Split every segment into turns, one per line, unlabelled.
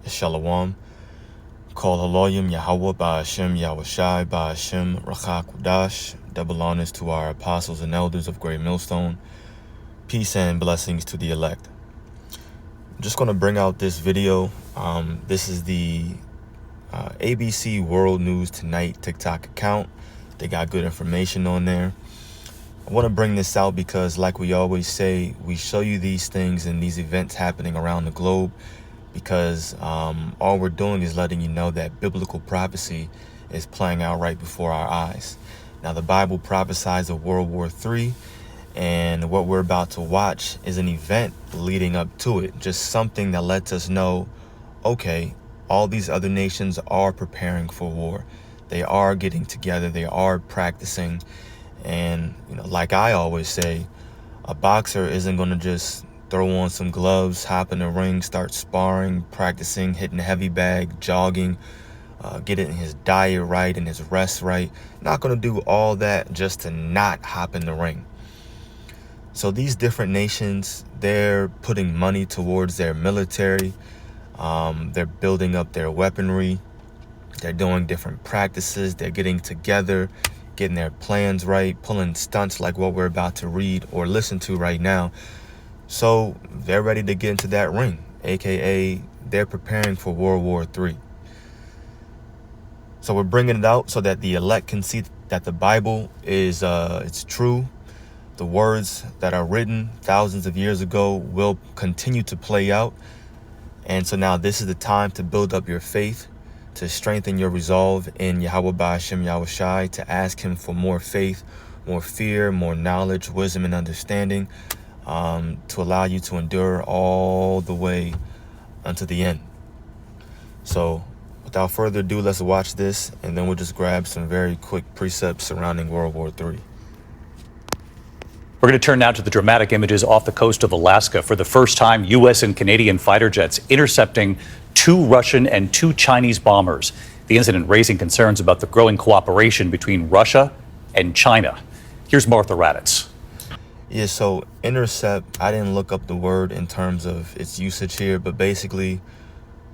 Shalom. Call Haloyim Yahweh Ba'ashem Yahushai Ba'ashem Rachak Kudash. Double honors to our apostles and elders of Great Millstone. Peace and blessings to the elect. I'm just going to bring out this video. This is the ABC World News Tonight TikTok account. They got good information on there. I want to bring this out because, like we always say, we show you these things and these events happening around the globe because all we're doing is letting you know that biblical prophecy is playing out right before our eyes. Now, the Bible prophesies of World War III, and what we're about to watch is an event leading up to it, just something that lets us know, okay, all these other nations are preparing for war. They are getting together, they are practicing, and like I always say, a boxer isn't going to just throw on some gloves, hop in the ring, start sparring, practicing, hitting the heavy bag, jogging, getting his diet right and his rest right. Not going to do all that just to not hop in the ring. So these different nations, they're putting money towards their military. They're building up their weaponry. They're doing different practices. They're getting together, getting their plans right, pulling stunts like what we're about to read or listen to right now. So they're ready to get into that ring, aka they're preparing for World War III. So we're bringing it out so that the elect can see that the Bible is it's true. The words that are written thousands of years ago will continue to play out. And so now this is the time to build up your faith, to strengthen your resolve in Yahweh Ba'ashem Yahushai, to ask him for more faith, more fear, more knowledge, wisdom, and understanding, to allow you to endure all the way unto the end. So without further ado, let's watch this, and then we'll just grab some very quick precepts surrounding World War III.
We're going to turn now to the dramatic images off the coast of Alaska. For the first time, U.S. and Canadian fighter jets intercepting 2 Russian and 2 Chinese bombers. The incident raising concerns about the growing cooperation between Russia and China. Here's Martha Raddatz.
Yeah, so intercept, I didn't look up the word in terms of its usage here, but basically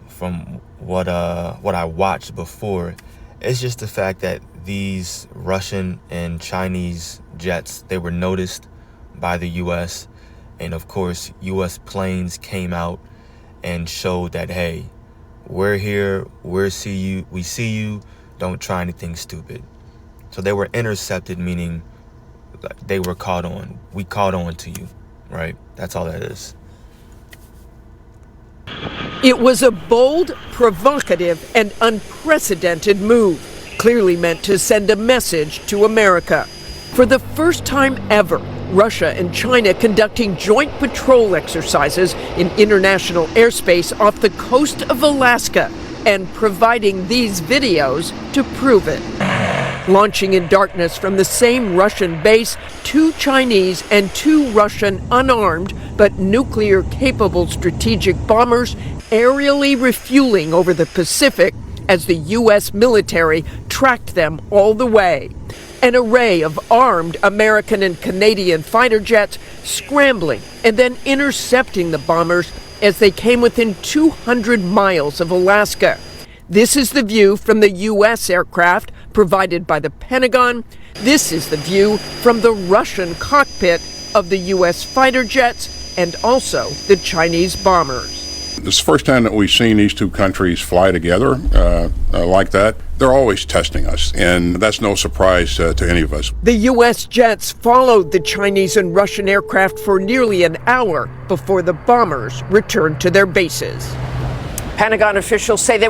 from what I watched before, it's just the fact that these Russian and Chinese jets, they were noticed by the U.S. And of course, U.S. planes came out and showed that, hey, we're here, we see you, don't try anything stupid. So they were intercepted, meaning they were caught on. We caught on to you, right? That's all that is.
It was a bold, provocative, and unprecedented move, clearly meant to send a message to America. For the first time ever, Russia and China conducting joint patrol exercises in international airspace off the coast of Alaska and providing these videos to prove it. Launching in darkness from the same Russian base, 2 Chinese and 2 Russian unarmed but nuclear-capable strategic bombers aerially refueling over the Pacific as the U.S. military tracked them all the way. An array of armed American and Canadian fighter jets scrambling and then intercepting the bombers as they came within 200 miles of Alaska. This is the view from the U.S. aircraft provided by the Pentagon. This is the view from the Russian cockpit of the U.S. fighter jets and also the Chinese bombers.
This is the first time that we've seen these 2 countries fly together like that. They're always testing us, and that's no surprise to any of us.
The U.S. jets followed the Chinese and Russian aircraft for nearly an hour before the bombers returned to their bases. Pentagon officials say they...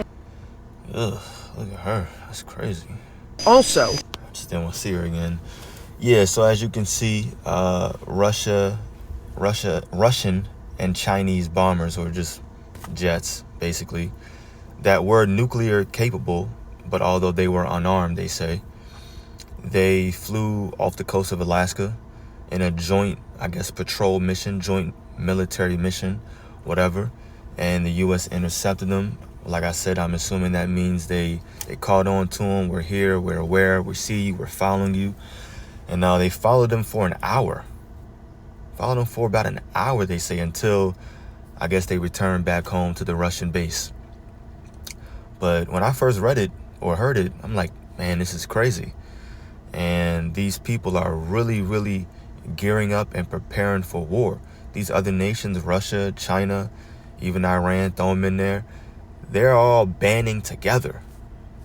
Ugh, look at her. That's crazy.
Also,
I just didn't want to see her again. Yeah, so as you can see, Russian and Chinese bombers, or just jets, basically, that were nuclear capable, but although they were unarmed, they say, they flew off the coast of Alaska in a joint, I guess, patrol mission, joint military mission, whatever, and the U.S. intercepted them. Like I said, I'm assuming that means they caught on to them. We're here, we're aware, we see you, we're following you. And now they followed them for an hour. Followed them for about an hour, they say, until I guess they returned back home to the Russian base. But when I first read it or heard it, I'm like, man, this is crazy. And these people are really, really gearing up and preparing for war. These other nations, Russia, China, even Iran, throw them in there. They're all banding together.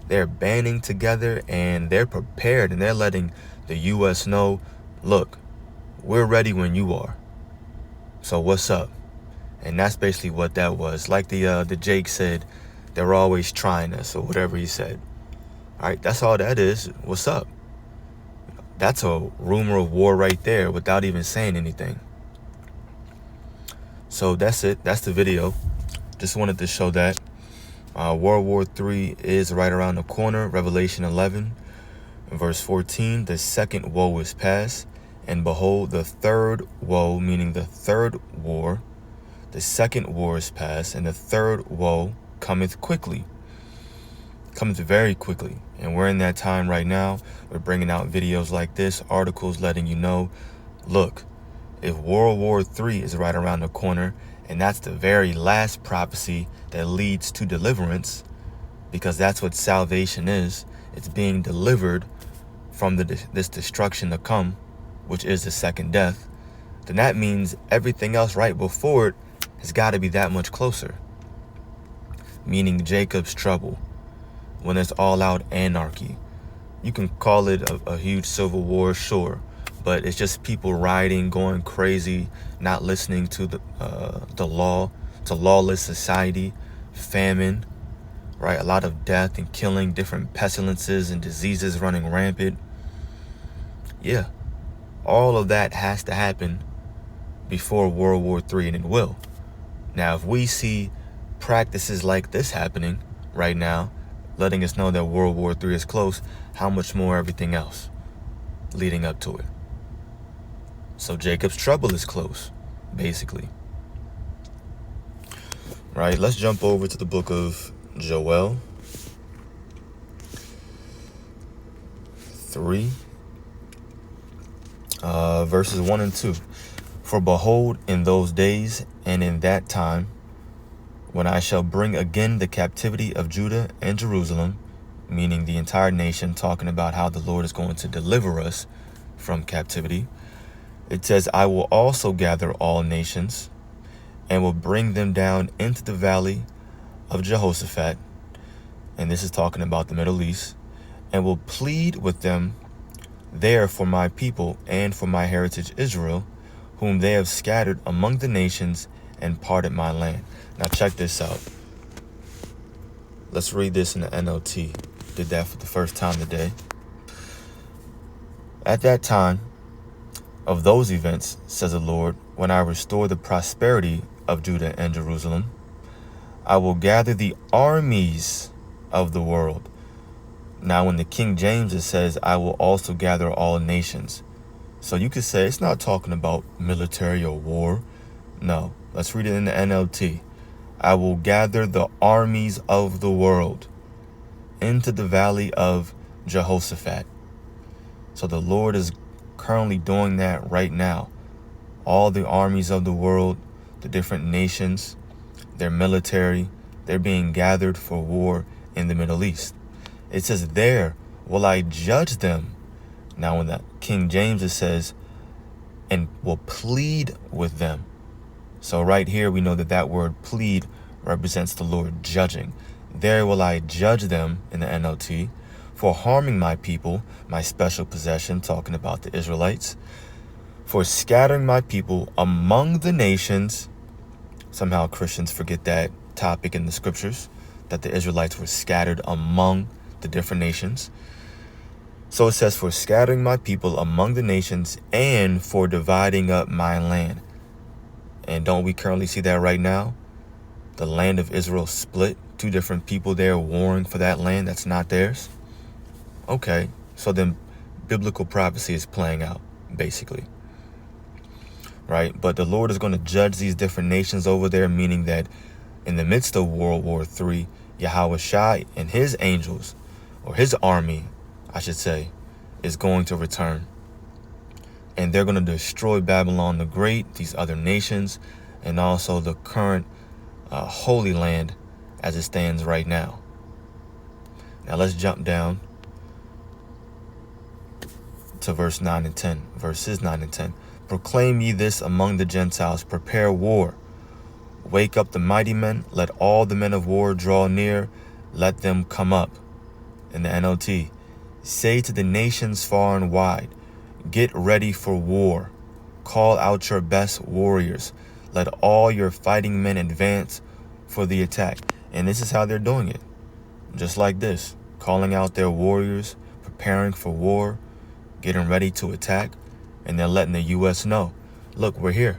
They're banding together and they're prepared, and they're letting the U.S. know, look, we're ready when you are. So what's up? And that's basically what that was. Like the Jake said, they're always trying us, or whatever he said. All right, that's all that is. What's up? That's a rumor of war right there without even saying anything. So that's it. That's the video. Just wanted to show that. World War III is right around the corner. Revelation 11, verse 14. The second woe is past. And behold, the third woe, meaning the third war. The second war is past, and the third woe cometh quickly. Cometh very quickly. And we're in that time right now. We're bringing out videos like this, articles letting you know, look, if World War III is right around the corner, and that's the very last prophecy that leads to deliverance, because that's what salvation is. It's being delivered from this destruction to come, which is the second death. Then that means everything else right before it has got to be that much closer. Meaning Jacob's trouble, when it's all out anarchy. You can call it a huge civil war, sure, but it's just people rioting, going crazy, not listening to the law. It's a lawless society, famine, right? A lot of death and killing, different pestilences and diseases running rampant. Yeah, all of that has to happen before World War III, and it will. Now, if we see practices like this happening right now, letting us know that World War III is close, how much more everything else leading up to it. So Jacob's trouble is close, basically. Right, let's jump over to the book of Joel 3, verses 1 and 2. For behold, in those days and in that time, when I shall bring again the captivity of Judah and Jerusalem, meaning the entire nation, talking about how the Lord is going to deliver us from captivity. It says, I will also gather all nations and will bring them down into the valley of Jehoshaphat. And this is talking about the Middle East, and will plead with them there for my people and for my heritage Israel, whom they have scattered among the nations and parted my land. Now check this out. Let's read this in the NLT. Did that for the first time today. At that time of those events, says the Lord, when I restore the prosperity of Judah and Jerusalem, I will gather the armies of the world. Now in the King James it says, I will also gather all nations. So you could say it's not talking about military or war. No, let's read it in the NLT. I will gather the armies of the world into the valley of Jehoshaphat. So the Lord is currently doing that right now. All the armies of the world, the different nations, their military, they're being gathered for war in the Middle East. It says, there will I judge them. Now in the King James it says, and will plead with them. So right here we know that that word plead represents the Lord judging. There will I judge them, in the NLT, for harming my people, my special possession, talking about the Israelites, for scattering my people among the nations. Somehow Christians forget that topic in the scriptures, that the Israelites were scattered among the different nations. So it says, for scattering my people among the nations and for dividing up my land. And don't we currently see that right now? The land of Israel split. Two different people there warring for that land that's not theirs. Okay, so then biblical prophecy is playing out, basically. Right? But the Lord is going to judge these different nations over there, meaning that in the midst of World War III, Yahushua and his angels, or his army, I should say, is going to return. And they're going to destroy Babylon the Great, these other nations, and also the current Holy Land as it stands right now. Now let's jump down to verses 9 and 10. Proclaim ye this among the Gentiles, prepare war. Wake up the mighty men, let all the men of war draw near, let them come up. In the NLT, say to the nations far and wide, get ready for war. Call out your best warriors. Let all your fighting men advance for the attack. And this is how they're doing it. Just like this, calling out their warriors, preparing for war, getting ready to attack, and then letting the U.S. know, look, we're here.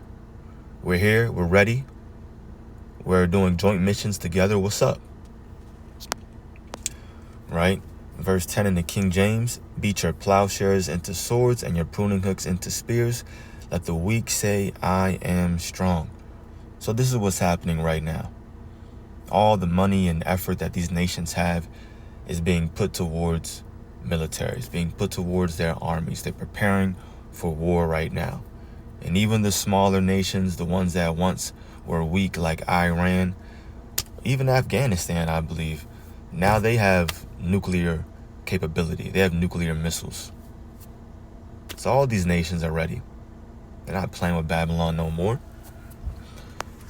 We're ready. We're doing joint missions together. What's up? Right? Verse 10 in the King James, beat your plowshares into swords and your pruning hooks into spears. Let the weak say, I am strong. So this is what's happening right now. All the money and effort that these nations have is being put towards military. It's being put towards their armies. They're preparing for war right now. And even the smaller nations, the ones that once were weak like Iran, even Afghanistan, I believe, now they have nuclear capability. They have nuclear missiles. So all these nations are ready. They're not playing with Babylon no more.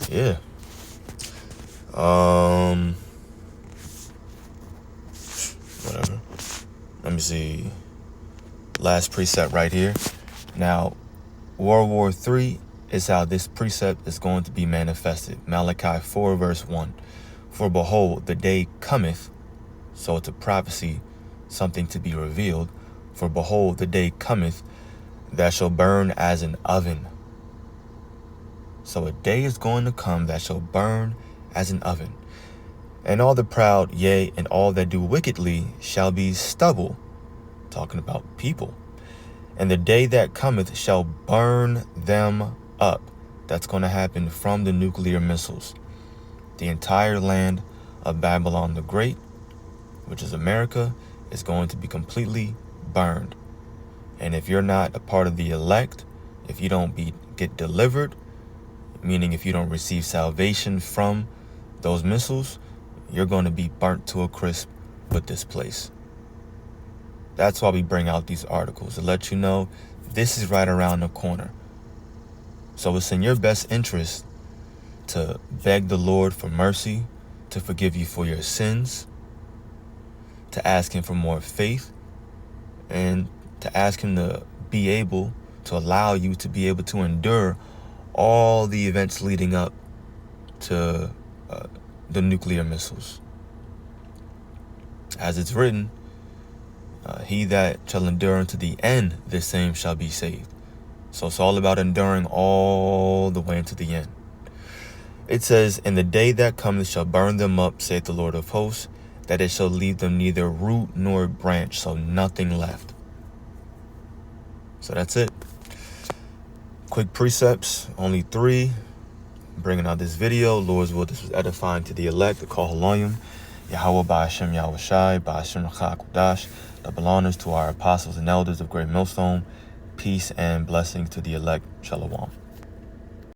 Yeah. Whatever. Let me see. Last precept right here. Now, World War III is how this precept is going to be manifested. Malachi 4 verse 1. For behold, the day cometh. So it's a prophecy, something to be revealed. For behold, the day cometh that shall burn as an oven. So a day is going to come that shall burn as an oven. And all the proud, yea, and all that do wickedly shall be stubble. Talking about people. And the day that cometh shall burn them up. That's going to happen from the nuclear missiles. The entire land of Babylon the Great, which is America, is going to be completely burned. And if you're not a part of the elect, if you don't get delivered, meaning if you don't receive salvation from those missiles, you're going to be burnt to a crisp with this place. That's why we bring out these articles, to let you know this is right around the corner. So it's in your best interest to beg the Lord for mercy, to forgive you for your sins, to ask him for more faith, and to ask him to be able to allow you to be able to endure all the events leading up to the nuclear missiles. As it's written, he that shall endure unto the end, the same shall be saved. So it's all about enduring all the way into the end. It says, in the day that cometh shall burn them up, saith the Lord of hosts, that it shall leave them neither root nor branch, so nothing left. So that's it. Quick precepts, only 3. Bringing out this video. Lord's will, this was edifying to the elect, the Call Haloyim, Yahweh Ba'ashem Yahweh Shai, Ba'ashem Rakhakudash. Double honors to our apostles and elders of Great Millstone. Peace and blessings to the elect. Shalom.